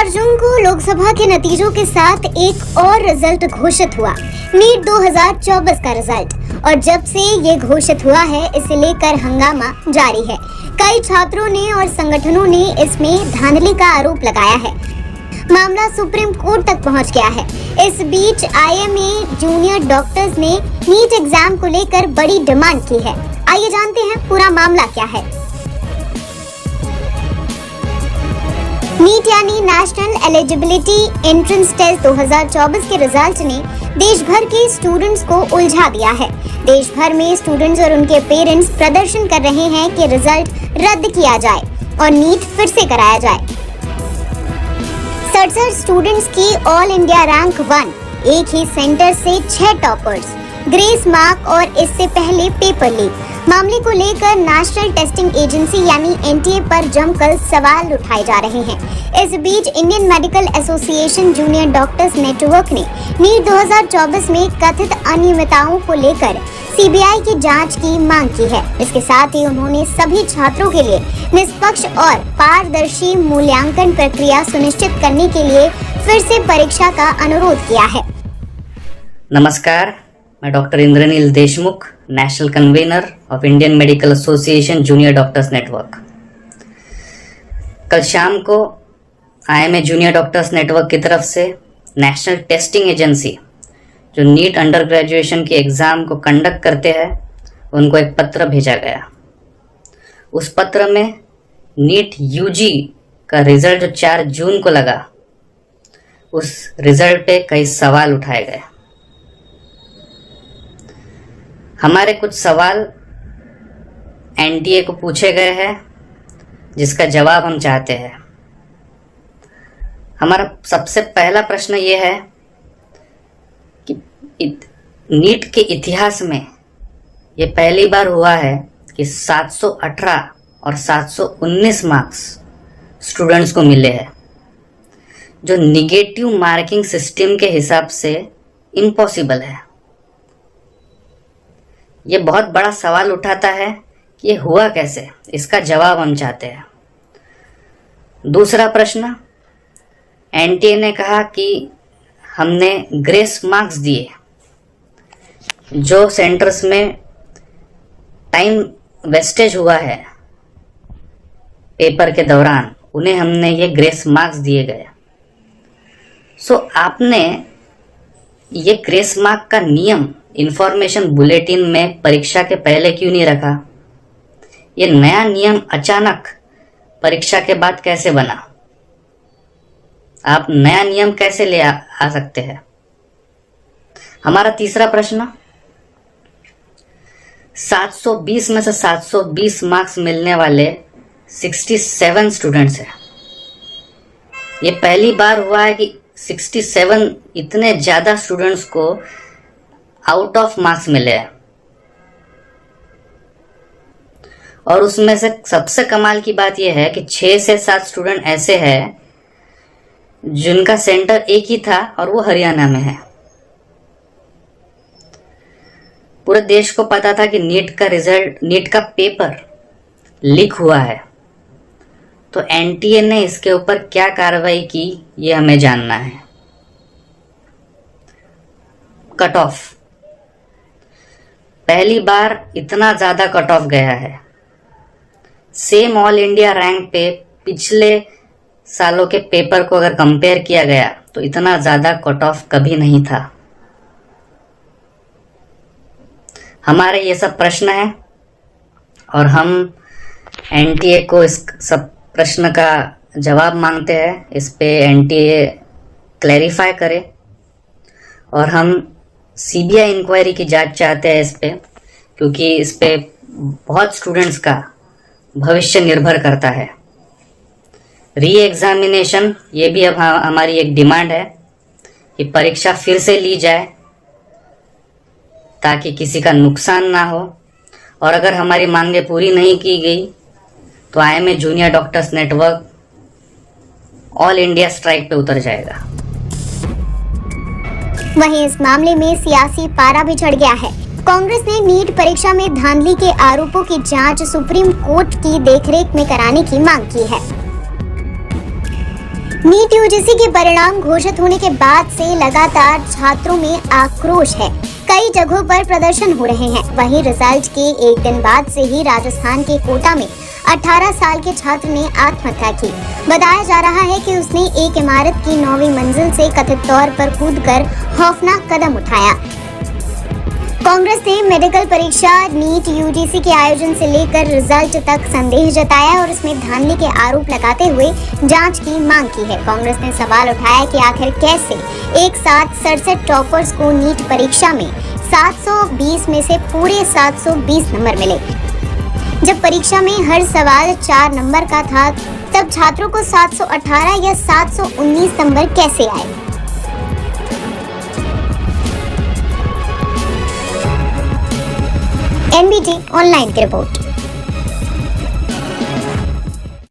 जून को लोकसभा के नतीजों के साथ एक और रिजल्ट घोषित हुआ, नीट 2024 का रिजल्ट। और जब से ये घोषित हुआ है, इसे लेकर हंगामा जारी है। कई छात्रों ने और संगठनों ने इसमें धांधली का आरोप लगाया है। मामला सुप्रीम कोर्ट तक पहुंच गया है। इस बीच आईएमए जूनियर डॉक्टर्स ने नीट एग्जाम को लेकर बड़ी डिमांड की है। आइए जानते हैं पूरा मामला क्या है। नीट यानी नेशनल एलिजिबिलिटी एंट्रेंस टेस्ट 2024 के रिजल्ट ने देश भर के स्टूडेंट्स को उलझा दिया है। देश भर में स्टूडेंट्स और उनके पेरेंट्स प्रदर्शन कर रहे हैं कि रिजल्ट रद्द किया जाए और नीट फिर से कराया जाए। 67 स्टूडेंट्स की ऑल इंडिया रैंक 1, एक ही सेंटर से 6 टॉपर्स, ग्रेस मार्क और इससे पहले पेपर लीक। मामले को लेकर नेशनल टेस्टिंग एजेंसी यानी एनटीए पर जमकर सवाल उठाए जा रहे हैं। इस बीच Indian medical association junior doctors network ने नीट 2024 में कथित अनियमितताओं को लेकर सीबीआई की जांच की मांग की है। इसके साथ ही उन्होंने सभी छात्रों के लिए निष्पक्ष और पारदर्शी मूल्यांकन प्रक्रिया सुनिश्चित करने के लिए फिर से परीक्षा का अनुरोध किया है। नमस्कार, मैं doctor Indranil Deshmukh, national convener of Indian medical association junior doctors network. कल शाम को आईएमए जूनियर डॉक्टर्स नेटवर्क की तरफ से नेशनल टेस्टिंग एजेंसी जो नीट अंडर ग्रेजुएशन के एग्ज़ाम को कंडक्ट करते हैं, उनको एक पत्र भेजा गया। उस पत्र में नीट यूजी का रिज़ल्ट जो 4 जून को लगा, उस रिज़ल्ट पे कई सवाल उठाए गए। हमारे कुछ सवाल एनटीए को पूछे गए हैं, जिसका जवाब हम चाहते हैं। हमारा सबसे पहला प्रश्न ये है कि नीट के इतिहास में ये पहली बार हुआ है कि 718 और 719 मार्क्स स्टूडेंट्स को मिले हैं, जो निगेटिव मार्किंग सिस्टम के हिसाब से इम्पॉसिबल है। ये बहुत बड़ा सवाल उठाता है कि ये हुआ कैसे, इसका जवाब हम चाहते हैं। दूसरा प्रश्न, एनटीए ने कहा कि हमने ग्रेस मार्क्स दिए, जो सेंटर्स में टाइम वेस्टेज हुआ है पेपर के दौरान, उन्हें हमने ये ग्रेस मार्क्स दिए गए। आपने ये ग्रेस मार्क का नियम इंफॉर्मेशन बुलेटिन में परीक्षा के पहले क्यों नहीं रखा? ये नया नियम अचानक परीक्षा के बाद कैसे बना? आप नया नियम कैसे ले आ सकते हैं? हमारा तीसरा प्रश्न, 720 में से 720 मार्क्स मिलने वाले 67 स्टूडेंट्स हैं। ये पहली बार हुआ है कि 67 इतने ज़्यादा स्टूडेंट्स को आउट ऑफ मार्क्स मिले हैं। और उसमें से सबसे कमाल की बात यह है कि 6 से 7 स्टूडेंट ऐसे हैं जिनका सेंटर एक ही था और वो हरियाणा में है। पूरे देश को पता था कि नीट का पेपर लीक हुआ है, तो एनटीए ने इसके ऊपर क्या कार्रवाई की, ये हमें जानना है। कट ऑफ, पहली बार इतना ज़्यादा कट ऑफ गया है। सेम ऑल इंडिया रैंक पे पिछले सालों के पेपर को अगर कंपेयर किया गया तो इतना ज़्यादा कट ऑफ कभी नहीं था। हमारे ये सब प्रश्न हैं और हम एनटीए को इस सब प्रश्न का जवाब मांगते हैं। इस पे एनटीए क्लैरिफाई करे और हम सीबीआई इंक्वायरी की जांच चाहते हैं इस पे, क्योंकि इस पे बहुत स्टूडेंट्स का भविष्य निर्भर करता है। री एग्जामिनेशन, ये भी अब हमारी एक डिमांड है कि परीक्षा फिर से ली जाए ताकि किसी का नुकसान ना हो। और अगर हमारी मांगें पूरी नहीं की गई तो IMA junior doctors network all India strike पे उतर जाएगा। वहीं इस मामले में सियासी पारा भी चढ़ गया है। कांग्रेस ने नीट परीक्षा में धांधली के आरोपों की जांच सुप्रीम कोर्ट की देखरेख में कराने की मांग की है। नीट यूजीसी के परिणाम घोषित होने के बाद से लगातार छात्रों में आक्रोश है। कई जगहों पर प्रदर्शन हो रहे हैं। वहीं रिजल्ट के एक दिन बाद से ही राजस्थान के कोटा में 18 साल के छात्र ने आत्महत्या की। बताया जा रहा है कि उसने एक इमारत की 9वीं मंजिल से कथित तौर पर कूदकर खौफनाक कदम उठाया। कांग्रेस ने मेडिकल परीक्षा नीट यूजीसी के आयोजन से लेकर रिजल्ट तक संदेह जताया और इसमें धांधली के आरोप लगाते हुए जांच की मांग की है। कांग्रेस ने सवाल उठाया कि आखिर कैसे एक साथ 67 टॉपर्स को नीट परीक्षा में 720 में से पूरे 720 नंबर मिले। जब परीक्षा में हर सवाल 4 नंबर का था, तब छात्रों को 718 या 719 नंबर कैसे आए? NBT ऑनलाइन की रिपोर्ट।